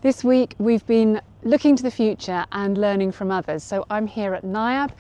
This week we've been looking to the future and learning from others. So I'm here at NIAB.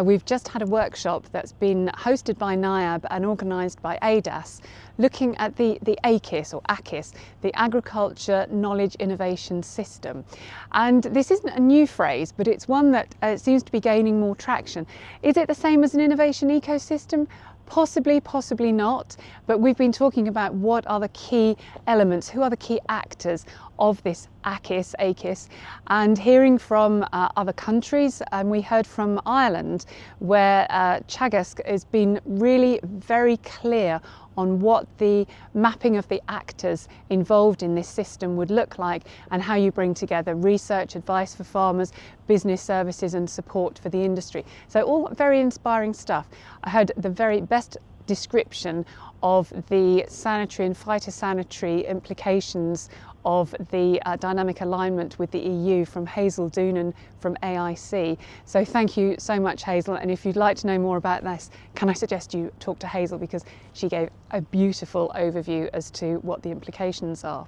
We've just had a workshop that's been hosted by NIAB and organised by ADAS, looking at the AKIS or AKIS, the Agriculture Knowledge Innovation System. And this isn't a new phrase, but it's one that seems to be gaining more traction. Is it the same as an innovation ecosystem? Possibly, possibly not, but we've been talking about what are the key elements, who are the key actors of this AKIS, and hearing from other countries. And we heard from Ireland, where Teagasc has been really very clear on what the mapping of the actors involved in this system would look like, and how you bring together research, advice for farmers, business services and support for the industry. So all very inspiring stuff. I heard the very best description of the sanitary and phytosanitary implications of the dynamic alignment with the EU from Hazel Doonan from AIC. So thank you so much, Hazel. And if you'd like to know more about this, can I suggest you talk to Hazel, because she gave a beautiful overview as to what the implications are.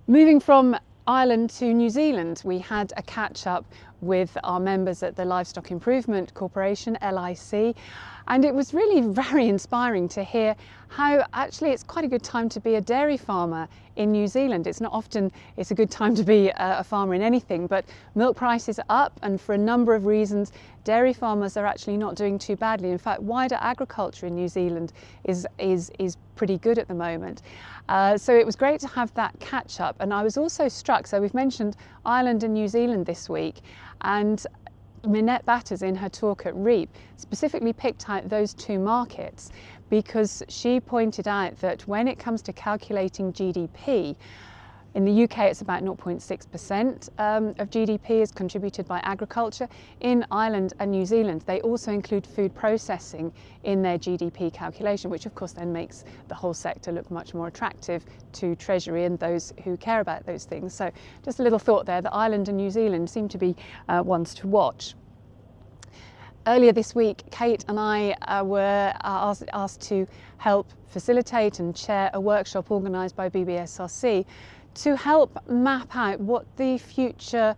Moving from Ireland to New Zealand, we had a catch up with our members at the Livestock Improvement Corporation, LIC, and it was really very inspiring to hear how actually it's quite a good time to be a dairy farmer in New Zealand. It's not often it's a good time to be a farmer in anything, but milk prices are up, and for a number of reasons dairy farmers are actually not doing too badly. In fact, wider agriculture in New Zealand is pretty good at the moment. So it was great to have that catch up, and I was also struck, so we've mentioned Ireland and New Zealand this week, and Minette Batters in her talk at REAP specifically picked out those two markets because she pointed out that when it comes to calculating GDP, in the UK it's about 0.6% of GDP is contributed by agriculture. In Ireland and New Zealand they also include food processing in their GDP calculation, which of course then makes the whole sector look much more attractive to Treasury and those who care about those things. So just a little thought there that Ireland and New Zealand seem to be ones to watch. Earlier this week, Kate and I were asked to help facilitate and chair a workshop organised by BBSRC to help map out what the future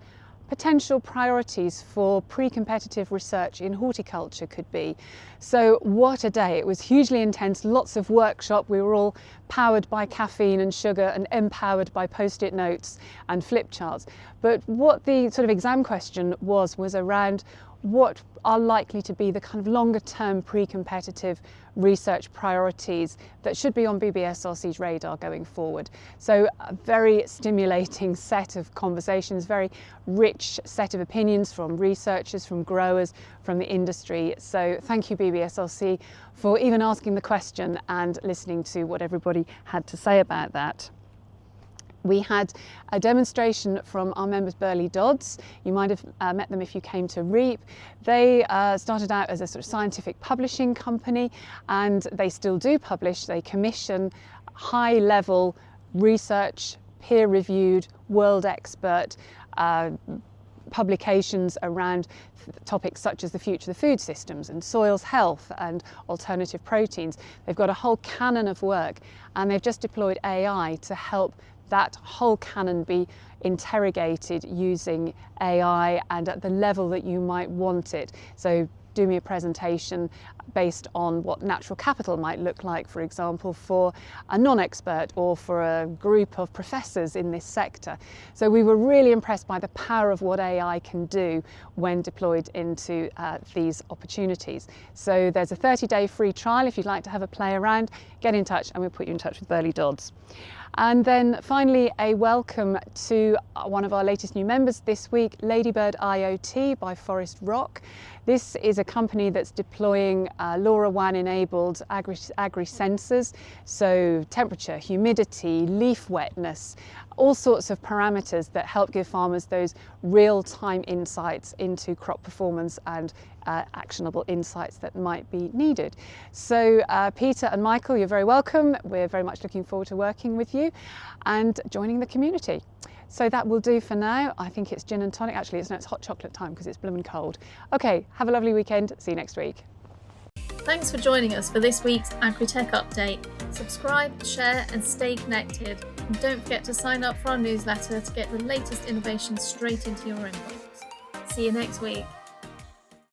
potential priorities for pre-competitive research in horticulture could be. So what a day. It was hugely intense, lots of workshop. We were all powered by caffeine and sugar and empowered by post-it notes and flip charts. But what the sort of exam question was around what are likely to be the kind of longer term pre-competitive research priorities that should be on BBSRC's radar going forward. So a very stimulating set of conversations, very rich set of opinions from researchers, from growers, from the industry. So thank you BBSRC for even asking the question and listening to what everybody had to say about that. We had a demonstration from our members Burleigh Dodds. You might have met them if you came to REAP. They started out as a sort of scientific publishing company, and they still do publish. They commission high-level research, peer-reviewed, world expert publications around topics such as the future of the food systems and soils health and alternative proteins. They've got a whole canon of work, and they've just deployed AI to help that whole canon be interrogated using AI and at the level that you might want it. So do me a presentation based on what natural capital might look like, for example, for a non-expert or for a group of professors in this sector. So we were really impressed by the power of what AI can do when deployed into these opportunities. So there's a 30-day free trial. If you'd like to have a play around, get in touch and we'll put you in touch with Burleigh Dodds. And then finally, a welcome to one of our latest new members this week, Ladybird IoT by Forest Rock. This is a company that's deploying LoRaWAN-enabled agri-sensors, so temperature, humidity, leaf wetness, all sorts of parameters that help give farmers those real-time insights into crop performance and actionable insights that might be needed. So Peter and Michael, you're very welcome. We're very much looking forward to working with you and joining the community. So that will do for now. I think it's gin and tonic. Actually, it's hot chocolate time because it's blooming cold. Okay, have a lovely weekend. See you next week. Thanks for joining us for this week's Agri-Tech Update. Subscribe, share and stay connected. And don't forget to sign up for our newsletter to get the latest innovations straight into your inbox. See you next week.